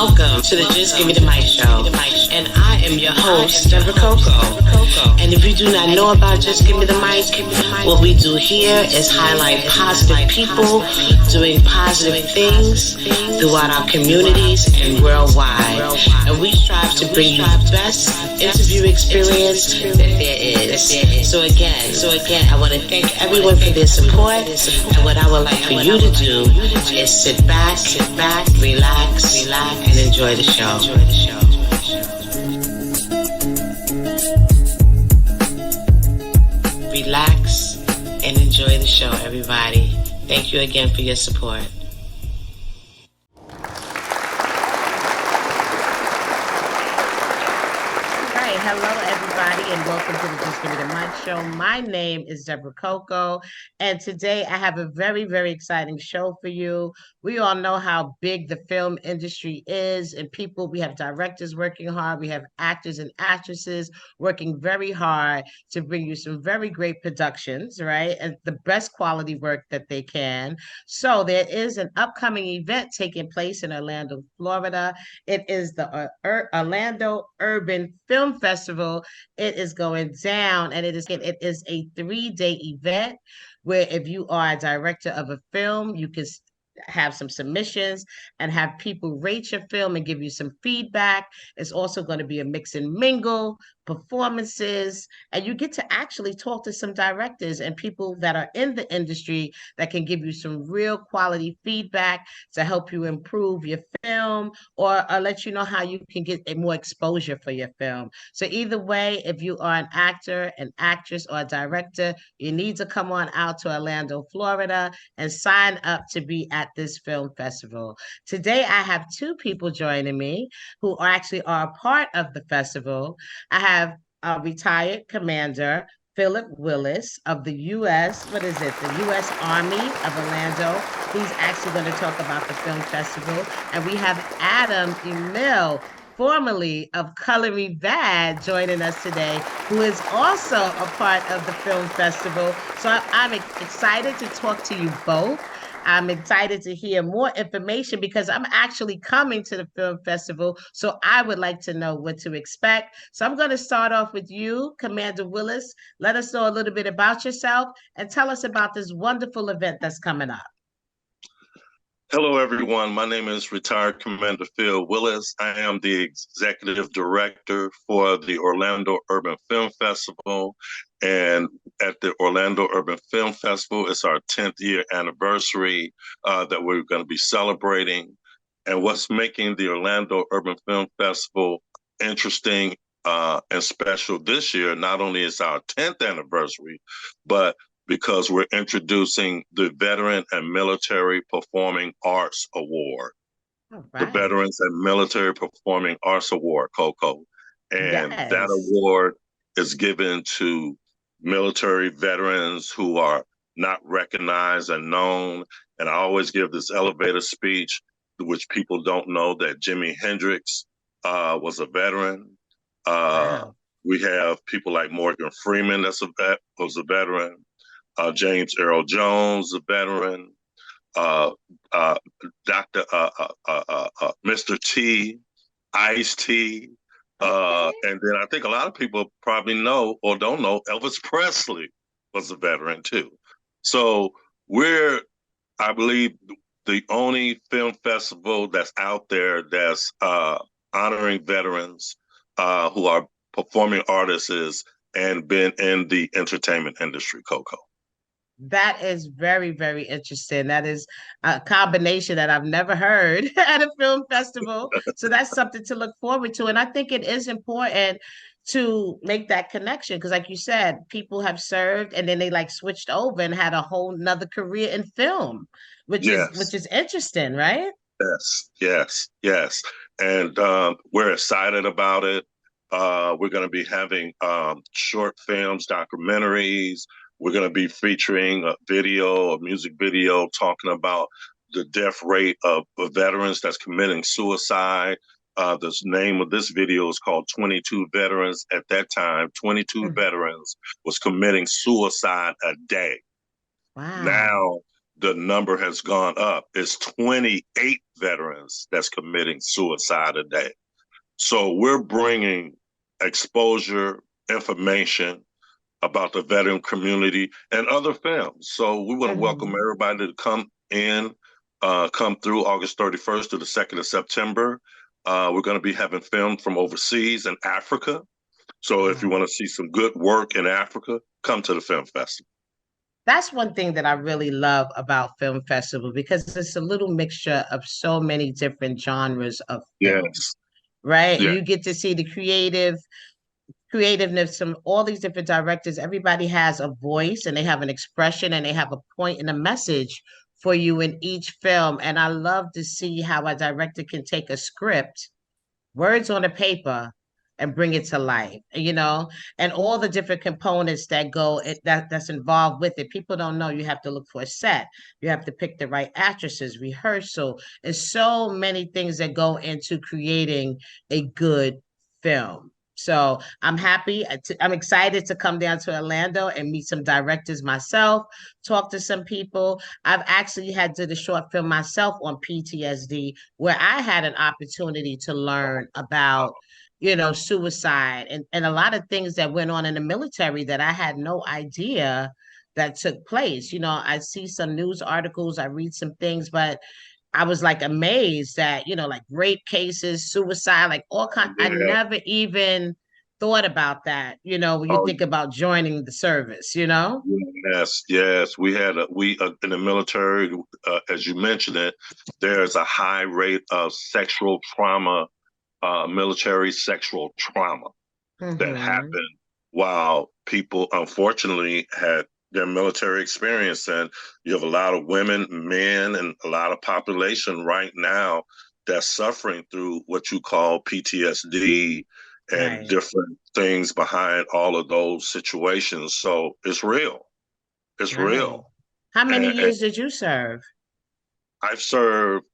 Welcome to the Just Give Me the Mic show. And I am your host, Debra CoCo. And if you do not know about Just Give Me the Mic, what we do here is highlight positive people doing positive things throughout our communities and worldwide. And we strive to bring you the best interview experience that there is. So again, I want to thank everyone for their support. And what I would like for you to do is sit back, relax, and enjoy the show. Relax and enjoy the show, everybody. Thank you again for your support. Hello, everybody, and welcome to the Just Give Me the Mic show. My name is Debra CoCo, and today I have a very, very exciting show for you. We all know how big the film industry is, and we have directors working hard. We have actors and actresses working very hard to bring you some very great productions, right? And the best quality work that they can. So there is an upcoming event taking place in Orlando, Florida. It is the Orlando Urban Film Festival. It is going down, and it is a 3-day event where if you are a director of a film, you can have some submissions and have people rate your film and give you some feedback. It's also going to be a mix and mingle, performances, and you get to actually talk to some directors and people that are in the industry that can give you some real quality feedback to help you improve your film or let you know how you can get more exposure for your film. So either way, if you are an actor, an actress, or a director, you need to come on out to Orlando, Florida, and sign up to be at this film festival. Today, I have two people joining me who actually are a part of the festival. I have Retired Commander Phillip Willis of the U.S., the U.S. Army of Orlando, who's actually going to talk about the film festival. And we have Adam Emil, formerly of Coloring Bad, joining us today, who is also a part of the film festival. So I'm excited to talk to you both. I'm excited to hear more information because I'm actually coming to the film festival, so I would like to know what to expect. So I'm going to start off with you, Commander Willis. Let us know a little bit about yourself and tell us about this wonderful event that's coming up. Hello, everyone. My name is Retired Commander Phil Willis. I am the Executive Director for the Orlando Urban Film Festival. And at the Orlando Urban Film Festival, it's our 10th year anniversary that we're going to be celebrating. And what's making the Orlando Urban Film Festival interesting and special this year, not only is our 10th anniversary, but because we're introducing the Veteran and Military Performing Arts Award. Right. The Veterans and Military Performing Arts Award, CoCo. And yes, that award is given to military veterans who are not recognized and known. And I always give this elevator speech, which people don't know, that Jimi Hendrix was a veteran. Wow. We have people like Morgan Freeman was a veteran. James Earl Jones, a veteran, Mr. T, Ice-T, and then I think a lot of people probably know or don't know Elvis Presley was a veteran too. So we're, I believe, the only film festival that's out there that's honoring veterans who are performing artists and been in the entertainment industry, CoCo. That is very, very interesting. That is a combination that I've never heard at a film festival. So that's something to look forward to. And I think it is important to make that connection because, like you said, people have served and then they switched over and had a whole nother career in film, which is interesting, right? Yes. And we're excited about it. We're going to be having short films, documentaries. We're going to be featuring a music video talking about the death rate of veterans that's committing suicide. The name of this video is called 22 Veterans. At that time, 22 veterans was committing suicide a day. Wow. Now, the number has gone up. It's 28 veterans that's committing suicide a day. So we're bringing exposure, information about the veteran community and other films. So we want to welcome everybody to come in, come through August 31st to the 2nd of September. We're going to be having film from overseas and Africa. So if you want to see some good work in Africa, come to the film festival. That's one thing that I really love about Film Festival because it's a little mixture of so many different genres of film, Yes. right? Yeah. You get to see the creativeness from all these different directors. Everybody has a voice and they have an expression and they have a point and a message for you in each film. And I love to see how a director can take a script, words on a paper, and bring it to life, and all the different components that that's involved with it. People don't know you have to look for a set, you have to pick the right actresses, rehearsal, and so many things that go into creating a good film. So I'm excited to come down to Orlando and meet some directors myself, talk to some people. I've actually had did a short film myself on PTSD where I had an opportunity to learn about suicide and a lot of things that went on in the military that I had no idea that took place. I see some news articles, I read some things, but I was like amazed that, like rape cases, suicide, like all kinds. I Yeah. never even thought about that, when you think about joining the service. Yes. We had in the military, as you mentioned it, there's a high rate of sexual trauma, military sexual trauma that happened while people unfortunately had their military experience. And you have a lot of women, men, and a lot of population right now that's suffering through what you call PTSD and different things behind all of those situations. So it's real. It's Right. real. How many And years did you serve? I've served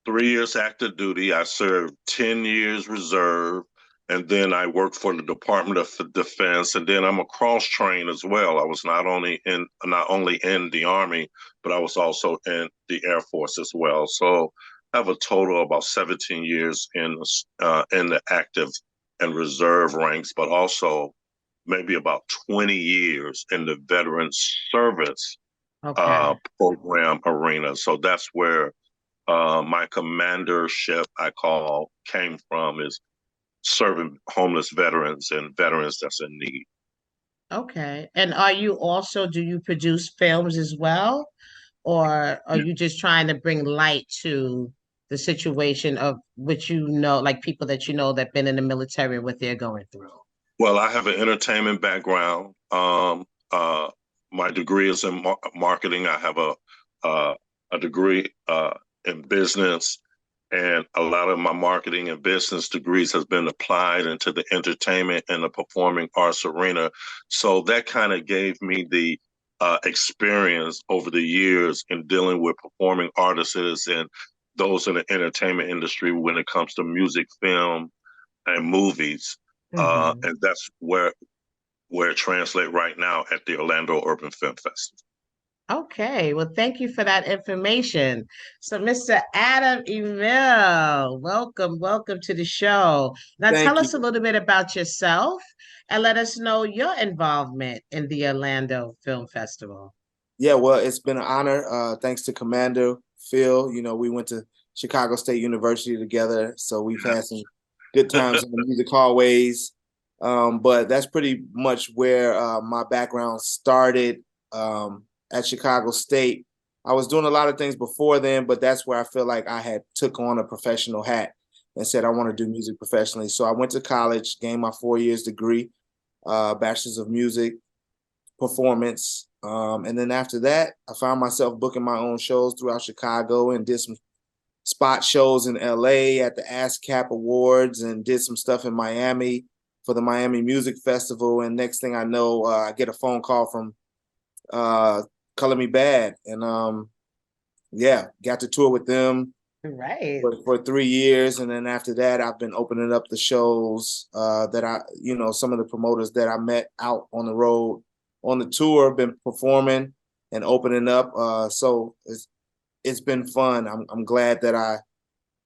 3 years active duty. I served 10 years reserve. And then I worked for the Department of Defense. And then I'm a cross trained as well. I was not only in the Army, but I was also in the Air Force as well. So I have a total of about 17 years in the active and reserve ranks, but also maybe about 20 years in the veteran service Okay. program arena. So that's where my commandership, I call, came from, is serving homeless veterans and veterans that's in need. Okay. And do you produce films as well? Or are you just trying to bring light to the situation of which like people that that been in the military and what they're going through? Well, I have an entertainment background. My degree is in marketing. I have a degree in business, and a lot of my marketing and business degrees has been applied into the entertainment and the performing arts arena. So that kind of gave me the experience over the years in dealing with performing artists and those in the entertainment industry when it comes to music, film, and movies. And that's where it translates right now at the Orlando Urban Film Festival. Okay, well, thank you for that information. So, Mr. Adam Emil, welcome to the show. Now, tell Thank us a you. little bit about yourself and let us know your involvement in the Orlando Film Festival. Yeah, well, it's been an honor. Thanks to Commander Phil. We went to Chicago State University together, so we've had some good times in the music hallways. But that's pretty much where my background started at Chicago State. I was doing a lot of things before then, but that's where I feel like I had took on a professional hat and said I want to do music professionally. So I went to college, gained my 4 years degree, Bachelor's of Music, Performance. And then after that, I found myself booking my own shows throughout Chicago and did some spot shows in LA at the ASCAP Awards and did some stuff in Miami for the Miami Music Festival. And next thing I know, I get a phone call from Color Me Bad. And got to tour with them Right. for 3 years. And then after that, I've been opening up the shows that some of the promoters that I met out on the road on the tour, been performing. and opening up. So it's been fun. I'm glad that I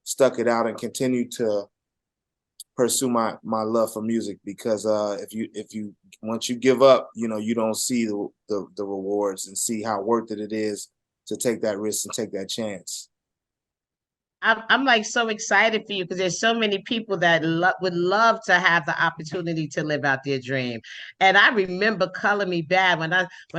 stuck it out and continue to pursue my love for music, because if you once you give up, you don't see the rewards and see how worth it is to take that risk and take that chance. I'm like so excited for you because there's so many people that would love to have the opportunity to live out their dream. And I remember Color Me Bad when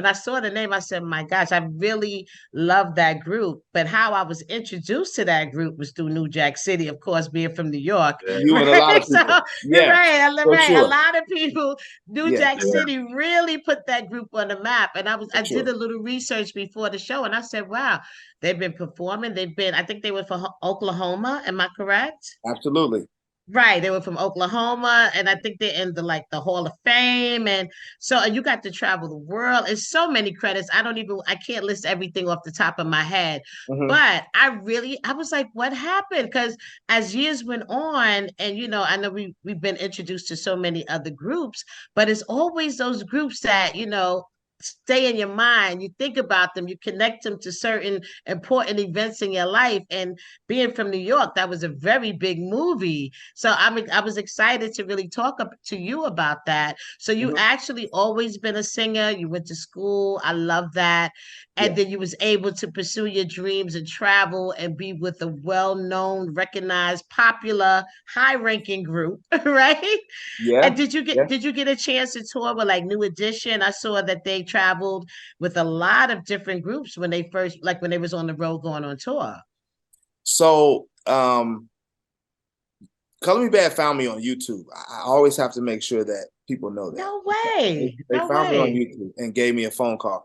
I saw the name, I said, "My gosh, I really love that group." But how I was introduced to that group was through New Jack City, of course, being from New York. You and a lot Right? of So people. Yeah, right, for right. A sure. lot of people, New Yeah, Jack City really put that group on the map. And for I sure. did a little research before the show, and I said, "Wow." They've been performing. I think they were from Oklahoma. Am I correct? Absolutely. Right. They were from Oklahoma. And I think they're in the Hall of Fame. And so you got to travel the world. It's so many credits. I can't list everything off the top of my head. Mm-hmm. But I was like, what happened? Because as years went on, and I know we've been introduced to so many other groups, but it's always those groups that, stay in your mind. You think about them, you connect them to certain important events in your life. And being from New York, that was a very big movie. So I was excited to really talk to you about that. So you Mm-hmm. actually always been a singer. You went to school. I love that. And Yeah. then you was able to pursue your dreams and travel and be with a well-known, recognized, popular, high-ranking group, right? Yeah. And did you Yeah. get a chance to tour with like New Edition? I saw that they traveled with a lot of different groups when they first, like when they was on the road going on tour. So, Color Me Bad found me on YouTube. I always have to make sure that people know that. No way. They No found me on way. YouTube and gave me a phone call.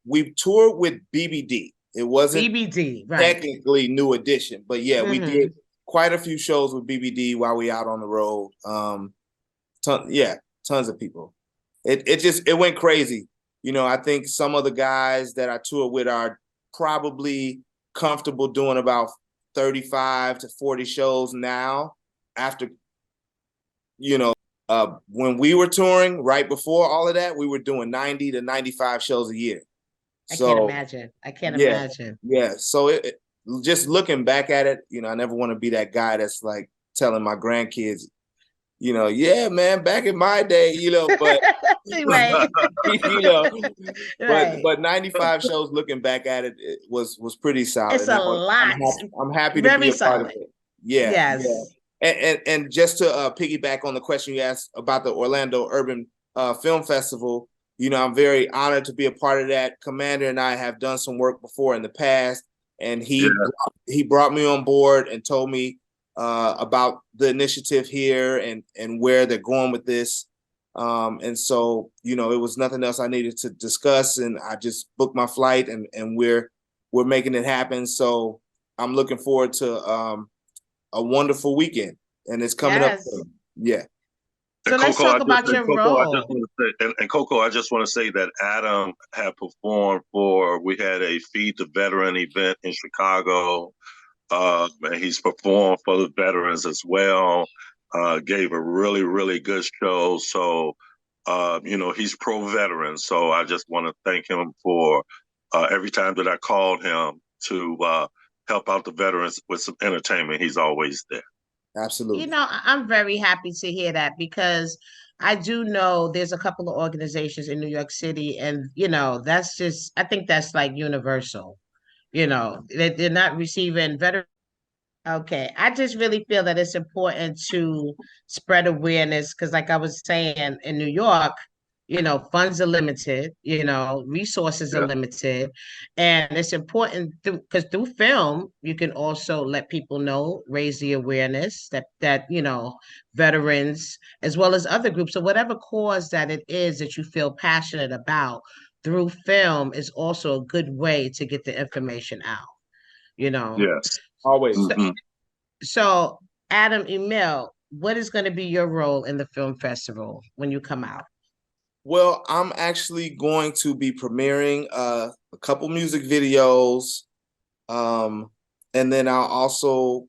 We toured with BBD. It wasn't BBD, right. technically New Edition, but yeah, we Mm-hmm. did quite a few shows with BBD while we out on the road. Tons of people. It went crazy. I think some of the guys that I tour with are probably comfortable doing about 35 to 40 shows now. After, when we were touring right before all of that, we were doing 90 to 95 shows a year. I can't So imagine. I can't yeah, imagine. yeah. So just looking back at it, I never want to be that guy that's like telling my grandkids, yeah, man, back in my day, but Right. you know, Right. but 95 shows looking back at it, it was pretty solid. It's And a lot. I'm happy to be Very a part of solid. it. Yeah, yeah. Yes. And just to piggyback on the question you asked about the Orlando Urban Film Festival, I'm very honored to be a part of that. Commander and I have done some work before in the past, and he brought me on board and told me about the initiative here and where they're going with this. And so, it was nothing else I needed to discuss, and I just booked my flight, and we're making it happen. So I'm looking forward to a wonderful weekend, and it's coming up Yes. soon. Yeah. So let's talk about your role. Coco, I just want to say that Adam had performed we had a Feed the Veteran event in Chicago, and he's performed for the veterans as well. Gave a really, really good show. So, he's pro-veteran. So I just want to thank him for every time that I called him to help out the veterans with some entertainment. He's always there. Absolutely. I'm very happy to hear that because I do know there's a couple of organizations in New York City, and I think that's like universal. They're not receiving veteran. Okay, I just really feel that it's important to spread awareness because, like I was saying, in New York, funds are limited, resources are Yeah. limited, and it's important because through film, you can also let people know, raise the awareness that veterans as well as other groups or whatever cause that it is that you feel passionate about through film is also a good way to get the information out. You know. Yes. Always. So, so, Adam Emil, what is going to be your role in the film festival when you come out? Well, I'm actually going to be premiering a couple music videos, and then I'll also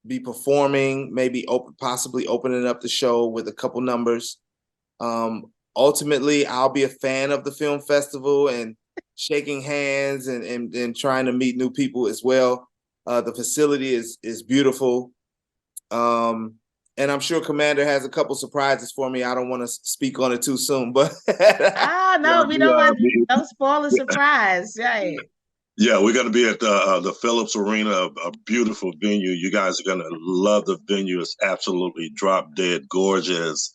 be performing, maybe possibly opening up the show with a couple numbers. ultimately, I'll be a fan of the film festival and shaking hands and trying to meet new people as well. The facility is beautiful. And I'm sure Commander has a couple surprises for me. I don't want to speak on it too soon, but Oh no, we don't want don't spoil the surprise. Right. Yeah, we're going to be at the Phillips Arena, a beautiful venue. You guys are going to love the venue. It's absolutely drop dead gorgeous.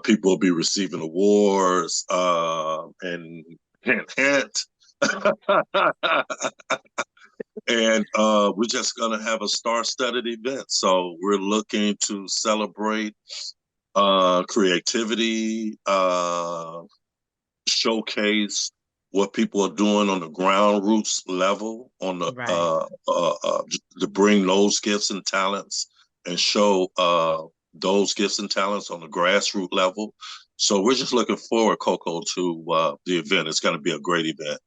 People will be receiving awards and hint, hint. And we're just going to have a star-studded event. So we're looking to celebrate creativity, showcase what people are doing on the ground roots level, on the Right. to bring those gifts and talents and show those gifts and talents on the grassroots level. So we're just looking forward, Coco, to the event. It's going to be a great event.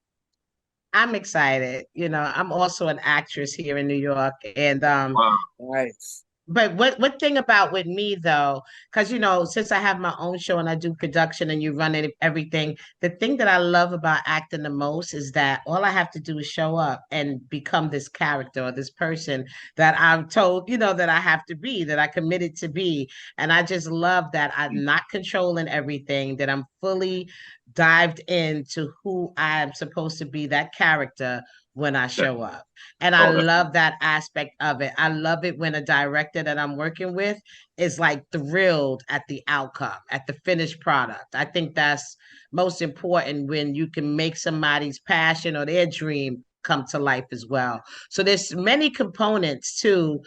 I'm excited. You know, I'm also an actress here in New York, and Wow. nice. but what thing about with me though, because you know, since I have my own show and I do production and you run it, everything, the thing that I love about acting the most is that all I have to do is show up and become this character or this person that I'm told, you know, that I have to be, that I committed to be. And I just love that I'm not controlling everything, that I'm fully dived into who I'm supposed to be, that character when I show up. And I Oh, that's love that aspect of it. I love it when a director that I'm working with is like thrilled at the outcome, at the finished product. I think that's most important when you can make somebody's passion or their dream come to life as well. So there's many components to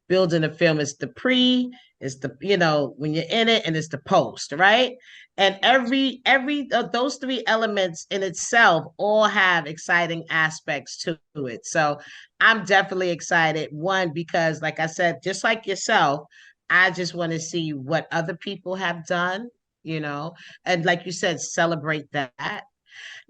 building a film. It's the pre, it's the, you know, when you're in it, and it's the post, right? And every of those three elements in itself all have exciting aspects to it. So I'm definitely excited. One, because like I said, just like yourself, I just want to see what other people have done, you know, and like you said, celebrate that.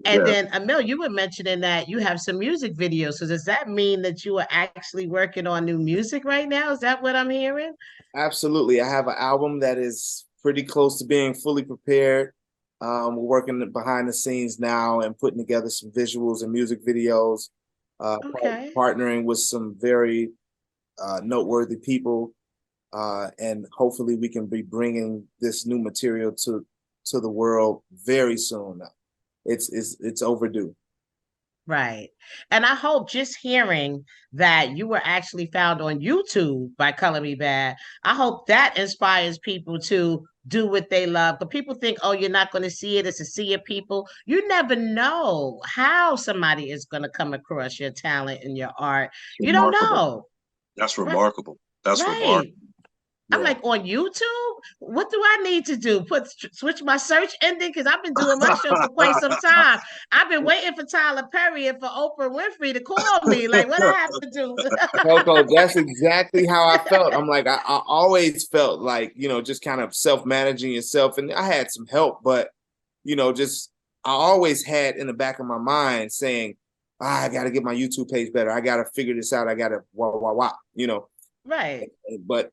And yeah. then Emil, you were mentioning that you have some music videos. So does that mean that you are actually working on new music right now? Is that what I'm hearing? Absolutely. I have an album that is pretty close to being fully prepared. We're working behind the scenes now and putting together some visuals and music videos, Okay. partnering with some very noteworthy people, and hopefully we can be bringing this new material to the world very soon. It's overdue. Right. And I hope just hearing that you were actually found on YouTube by Color Me Bad, I hope that inspires people to do what they love. But people think, oh, you're not going to see it. It's a sea of people. You never know how somebody is going to come across your talent and your art. It's You don't remarkable. know. That's Right. remarkable. That's Right. remarkable. I'm Yeah. like, on YouTube? What do I need to do? Switch my search ending? Because I've been doing my show for quite some time. I've been waiting for Tyler Perry and for Oprah Winfrey to call me. Like, what I have to do? Coco, that's exactly how I felt. I'm like, I always felt like, just kind of self-managing yourself. And I had some help, but, just I always had in the back of my mind saying, I got to get my YouTube page better. I got to figure this out. I got to, Right. But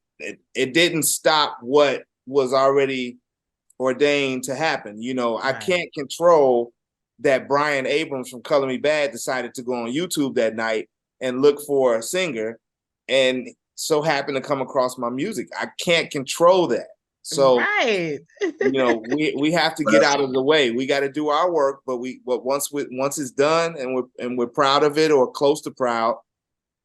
it didn't stop what was already ordained to happen. I Right. can't control that Brian Abrams from Color Me Bad decided to go on YouTube that night and look for a singer and so happened to come across my music. I can't control that. So, Right. we have to get out of the way. We got to do our work, but once it's done and we're proud of it or close to proud,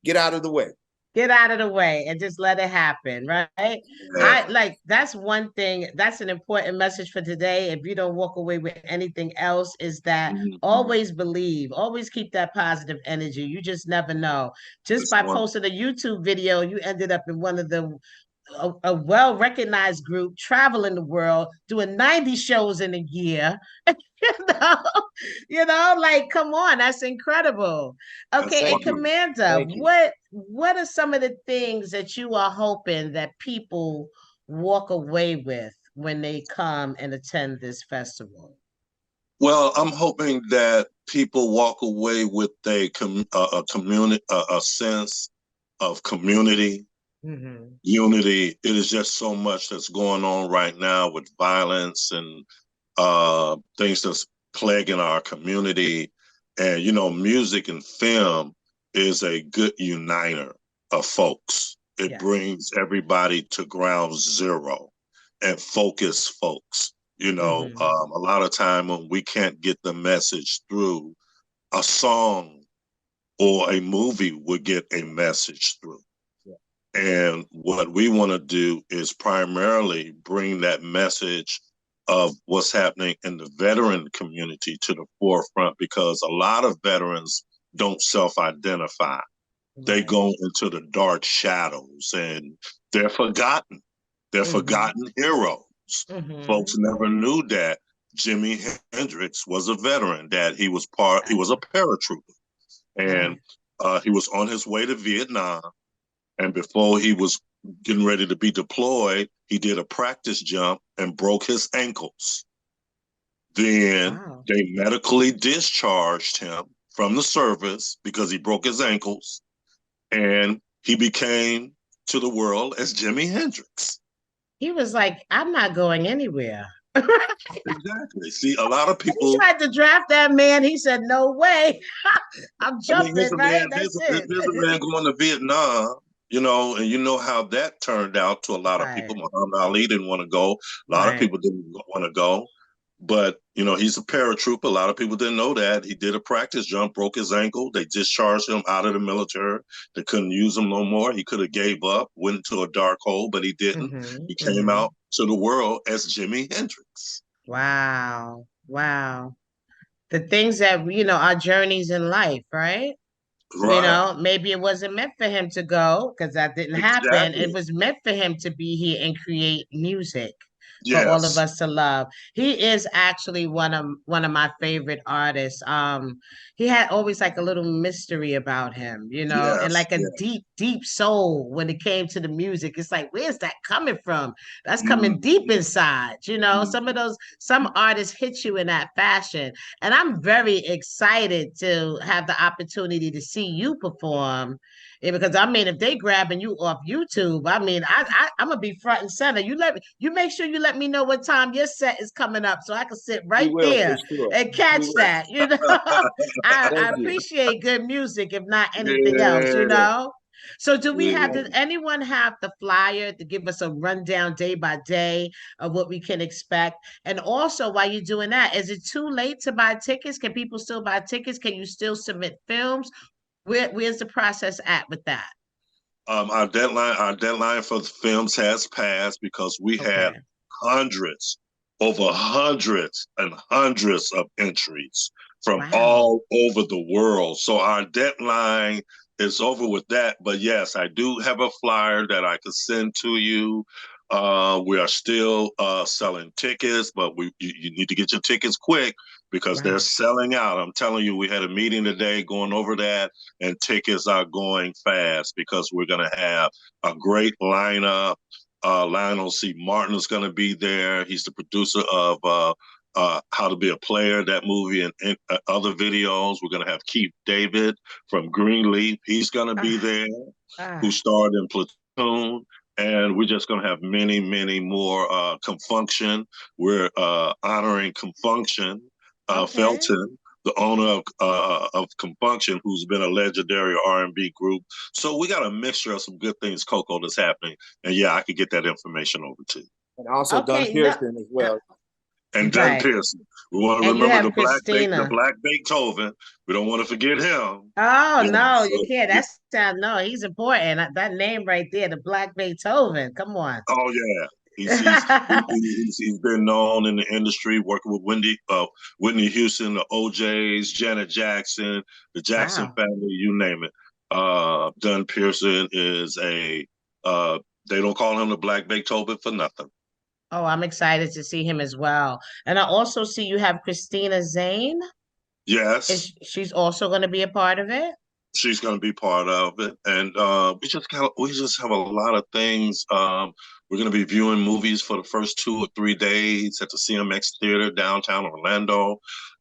get out of the way. Get out of the way and just let it happen, right? Yeah. I like that's one thing, that's an important message for today. If you don't walk away with anything else, is that Mhm. always believe, always keep that positive energy. You just never know. Just That's by one. posting a YouTube video, you ended up in one of the a well-recognized group traveling the world doing 90 shows in a year. you know like, come on, that's incredible. That's Okay, and Thank one. you. Commander, Thank you. what are some of the things that you are hoping that people walk away with when they come and attend this festival? Well, I'm hoping that people walk away with a community, a sense of community, Mm-hmm. unity. It is just so much that's going on right now with violence and things that's plaguing our community. And, music and film is a good uniter of folks. It Yes. brings everybody to ground zero and focus folks. A lot of time when we can't get the message through, a song or a movie would get a message through. Yeah. And what we want to do is primarily bring that message of what's happening in the veteran community to the forefront, because a lot of veterans don't self-identify. They go into the dark shadows and they're forgotten. They're forgotten heroes. Folks never knew that Jimi Hendrix was a veteran, that he was a paratrooper. And he was on his way to Vietnam. And before he was getting ready to be deployed, he did a practice jump and broke his ankles. Then they medically discharged him from the service because he broke his ankles. And he became to the world as Jimi Hendrix. He was like, I'm not going anywhere. Exactly. See, a lot of people. He tried to draft that man. He said, no way. I'm jumping, here's a right? man, That's here's a man going to Vietnam, and you know how that turned out to a lot of people. Muhammad Ali didn't want to go. A lot of people didn't want to go. But, he's a paratrooper. A lot of people didn't know that. He did a practice jump, broke his ankle. They discharged him out of the military. They couldn't use him no more. He could have gave up, went into a dark hole, but he didn't. He came out to the world as Jimi Hendrix. Wow. Wow. The things that, our journeys in life, right? Right. Maybe it wasn't meant for him to go because that didn't happen. It was meant for him to be here and create music for all of us to love. He is actually one of my favorite artists. He had always like a little mystery about him, and like a deep, deep soul when it came to the music. It's like, where's that coming from? That's coming deep inside, some artists hit you in that fashion. And I'm very excited to have the opportunity to see you perform. Because if they grabbing you off YouTube, I'm gonna be front and center. You make sure you let me know what time your set is coming up so I can sit right there and catch that. I appreciate good music, if not anything else. So does anyone have the flyer to give us a rundown day by day of what we can expect? And also, while you're doing that, is it too late to buy tickets? Can people still buy tickets? Can you still submit films? Where's the process at with that? Our deadline for the films has passed because we had hundreds and hundreds of entries from all over the world. So our deadline is over with that. But yes, I do have a flyer that I could send to you. We are still selling tickets, but you need to get your tickets quick because they're selling out. I'm telling you, we had a meeting today going over that, and tickets are going fast because we're going to have a great lineup. Lionel C. Martin is going to be there. He's the producer of How to Be a Player, that movie, and other videos. We're going to have Keith David from Greenleaf. He's going to be there, who starred in Platoon. And we're just going to have many, many more. Confunction. We're honoring Confunction, Felton, the owner of Confunction, who's been a legendary R&B group. So we got a mixture of some good things, CoCo, that's happening. And yeah, I could get that information over to you. And also Dunn Pearson as well. And Dunn Pearson. We want to remember the Black Beethoven. We don't want to forget him. Oh, no, you can't. No, he's important. That name right there, the Black Beethoven. Come on. Oh, yeah. He's been known in the industry, working with Whitney Houston, the OJs, Janet Jackson, the Jackson family, you name it. Dunn Pearson is they don't call him the Black Beethoven for nothing. Oh, I'm excited to see him as well. And I also see you have Christina Zane. Yes. She's also going to be a part of it? She's going to be part of it. And we just have a lot of things. We're going to be viewing movies for the first 2 or 3 days at the CMX Theater downtown Orlando.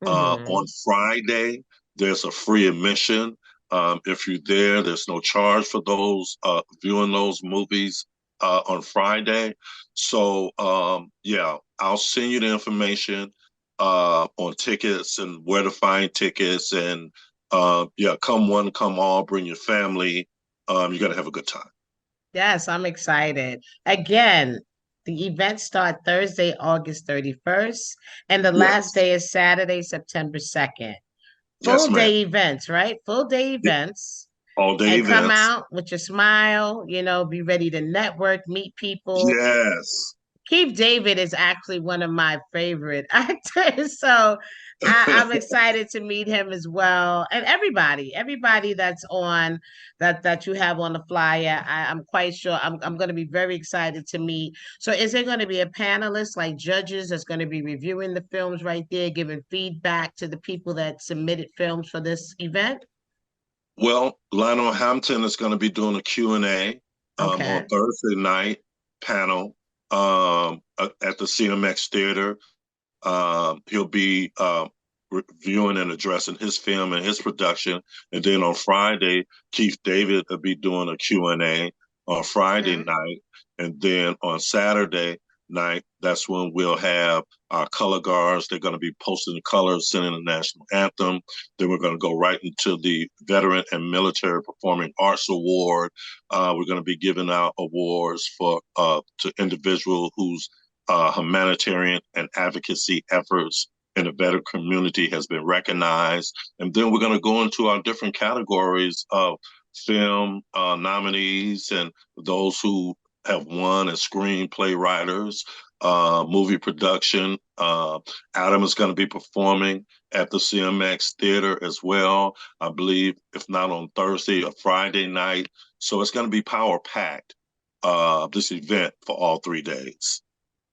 On Friday, there's a free admission. If you're there, there's no charge for those viewing those movies on Friday. So, yeah, I'll send you the information. on tickets and where to find tickets. And yeah, come one, come all, bring your family. You're going to have a good time. Yes, I'm excited. Again, the events start Thursday, August 31st, and the last Yes. day is Saturday, September 2nd. Yes, Full ma'am. day events, right? Full day events. All day And come events. out with your smile, be ready to network, meet people. Yes. Keith David is actually one of my favorite actors. So I'm excited to meet him as well. And everybody that's on that you have on the flyer, I'm quite sure I'm going to be very excited to meet. So is there going to be a panelist like judges that's going to be reviewing the films right there, giving feedback to the people that submitted films for this event? Well, Lionel Hampton is going to be doing a Q&A on Okay. Thursday night panel at the CMX Theater. He'll be reviewing and addressing his film and his production. And then on Friday, Keith David will be doing a Q&A on Friday Okay. night. And then on Saturday night, that's when we'll have our color guards. They're going to be posting the colors, singing the national anthem. Then we're going to go right into the Veteran and Military Performing Arts Award. We're going to be giving out awards for to individuals whose humanitarian and advocacy efforts in the veteran community has been recognized. And then we're going to go into our different categories of film nominees and those who have won as screenplay writers, movie production. Adam is going to be performing at the CMX Theater as well, I believe, if not on Thursday or Friday night. So it's going to be power packed, this event for all 3 days.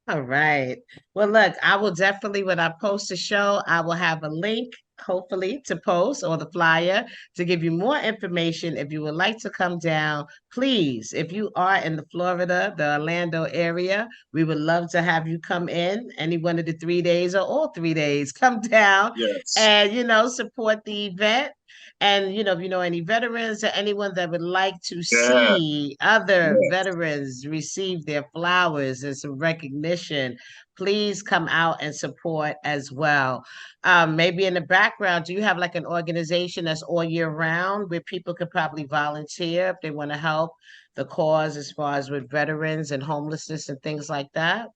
All right. Well, look, I will definitely, when I post a show, I will have a link, hopefully, to post or the flyer to give you more information. If you would like to come down, please, if you are in the Florida, the Orlando area, we would love to have you come in any one of the 3 days or all 3 days. Come down Yes. and, support the event. And, if you know any veterans or anyone that would like to Yeah. see other Yeah. veterans receive their flowers and some recognition, please come out and support as well. Maybe in the background, do you have like an organization that's all year round where people could probably volunteer if they want to help the cause as far as with veterans and homelessness and things like that?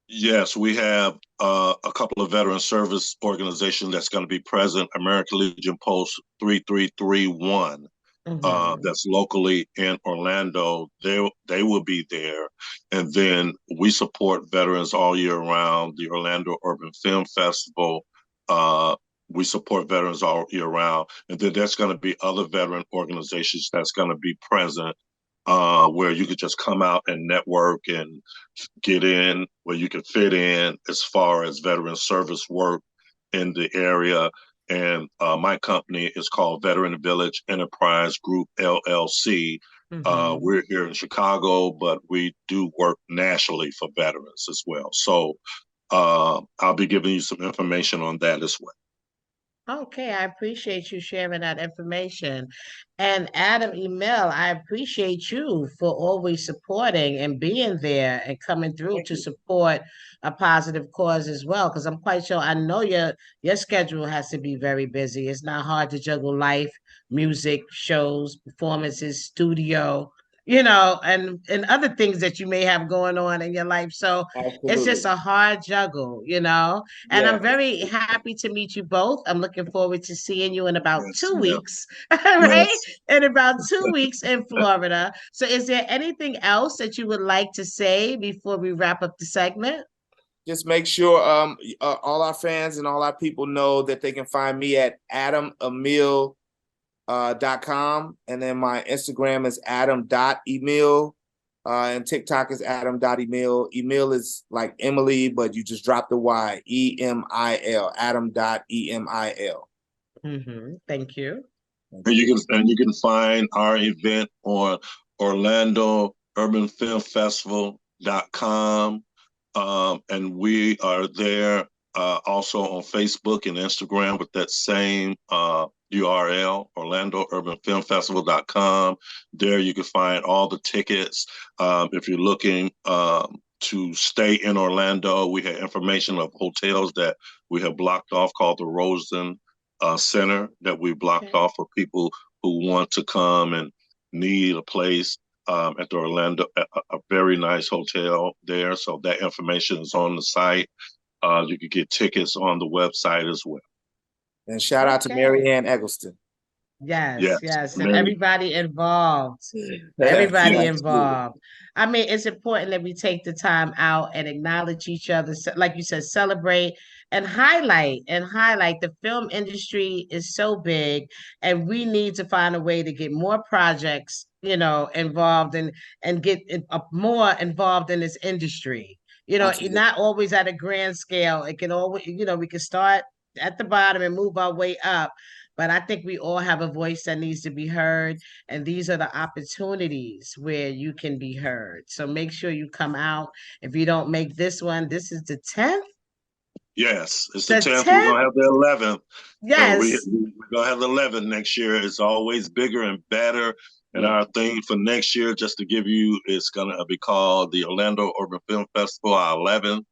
Yes, we have a couple of veteran service organizations that's going to be present. American Legion Post 3331, Hmm. that's locally in Orlando. They will be there, and then we support veterans all year round. The Orlando Urban Film Festival. Uh, we support veterans all year round, and then there's going to be other veteran organizations that's going to be present, where you could just come out and network and get in where you can fit in as far as veteran service work in the area. And my company is called Veteran Village Enterprise Group LLC. Hmm. We're here in Chicago, but we do work nationally for veterans as well. So I'll be giving you some information on that as well. Okay, I appreciate you sharing that information. And Adam Emil, I appreciate you for always supporting and being there and coming through Thank to you. support a positive cause as well. Because I'm quite sure I know your schedule has to be very busy. It's not hard to juggle life, music, shows, performances, studio, and other things that you may have going on in your life. So it's just Absolutely. a hard juggle. And I'm Yeah. very happy to meet you both. I'm looking forward to seeing you in about Yes, 2 weeks, yes. right? In about 2 weeks in Florida. So, is there anything else that you would like to say before we wrap up the segment? Just make sure all our fans and all our people know that they can find me at AdamEmil .com, and then my Instagram is Adam.Emil, and TikTok is Adam.Emil. Emil is like Emily, but you just drop the Y, Emil, Adam.Emil. Thank you. Thank And you. you can find our event on Orlando Urban Film Festival.com. And we are there also on Facebook and Instagram with that same URL, Orlando Urban Film Festival.com. There you can find all the tickets. If you're looking to stay in Orlando, we have information of hotels that we have blocked off called the Rosen Center that we blocked off for people who want to come and need a place at the Orlando, a very nice hotel there. So that information is on the site. You can get tickets on the website as well. And shout out to Mary Ann Eggleston. Yes, and everybody involved. Everybody involved. I mean, it's important that we take the time out and acknowledge each other, like you said, celebrate and highlight. The film industry is so big, and we need to find a way to get more projects, involved and get more involved in this industry. Not always at a grand scale. It can always, we can start at the bottom and move our way up. But I think we all have a voice that needs to be heard. And these are the opportunities where you can be heard. So make sure you come out. If you don't make this one, this is the 10th? Yes, it's the 10th. We're going to have the 11th. Yes. So we're going to have the 11th next year. It's always bigger and better. And our theme for next year, just to give you, it's going to be called the Orlando Urban Film Festival, our 11th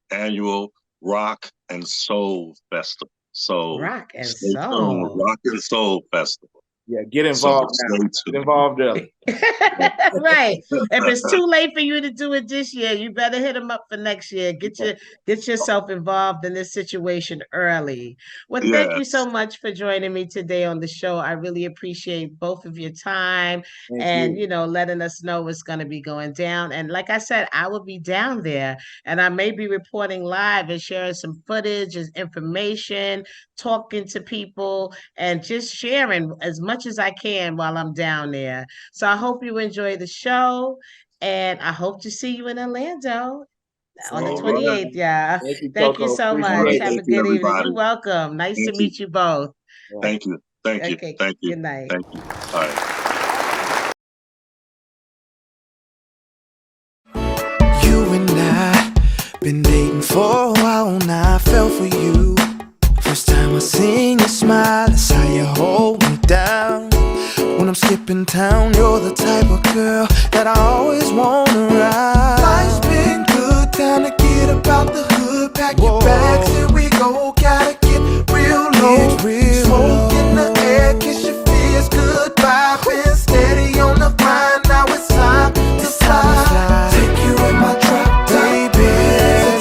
annual Rock and Soul Festival. So Rock and Soul. Rock and Soul Festival. Yeah, get involved now. Get involved early. Right. If it's too late for you to do it this year, you better hit them up for next year. Get yourself involved in this situation early. Well, thank you so much for joining me today on the show. I really appreciate both of your time and letting us know what's going to be going down. And like I said, I will be down there, and I may be reporting live and sharing some footage and information, talking to people, and just sharing as much as I can while I'm down there. So I hope you enjoy the show, and I hope to see you in Orlando on the 28th. Yeah. Thank you so much. Have a good evening. You're welcome. Nice to meet you both. Thank you. Thank you. Okay. Thank you. Good night. Thank you. All right. You and I been dating for a while now. I fell for you. First time I seen you smile, I saw you hold me down. When I'm skipping town, you're the type of girl that I always wanna ride. Life's been good, time to get about the hood. Pack your bags, here we go. Gotta get real low. Smoke in the air, kiss your fears goodbye. Been steady on the grind, now it's time to slide. Take you in my drop top, baby.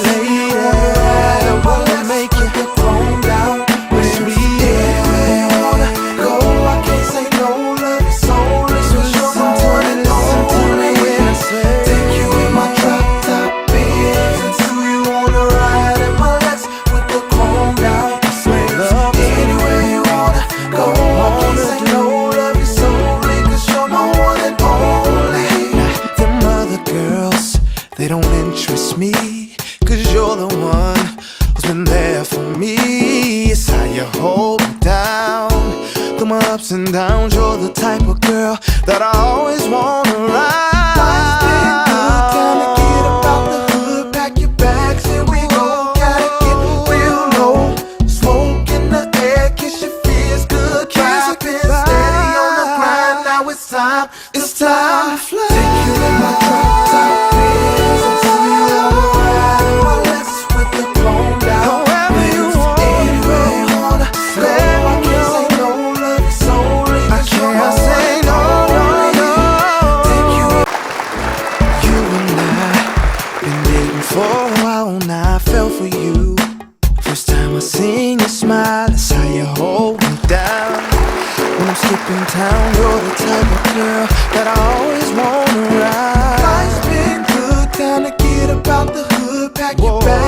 Lady, I wanna make you get thrown down. Anywhere you wanna go, I can't say no. Love is so listen to me, listen to me when I say, take you in my drop top, baby. Do you wanna ride in my legs with the chrome down? Anywhere you wanna go, I can't say no. Love you so, 'cause you're my one and only. Them other girls, they don't interest me, 'cause you're the one who's been there for me. It's how you hold me down through my ups and downs. You're the type of girl that I always wanna ride. Life's been good, time to get about the hood. Pack your bags, here we go. Gotta get real low. Smoke in the air, kiss your fears goodbye. Been steady on the grind, now it's time to fly. Take you in my drop top, baby. Do you wanna ride in my legs with the chrome down? However you want, anywhere you wanna go. I can't say no, love you so, 'cause you're my say no. Take you and I been dating for a while now. I fell for you. First time I seen you smile, I saw you hold me down. When I'm skipping town, you're the type of girl that I always wanna ride. Life's been good, time to get about the hood. Pack your bags.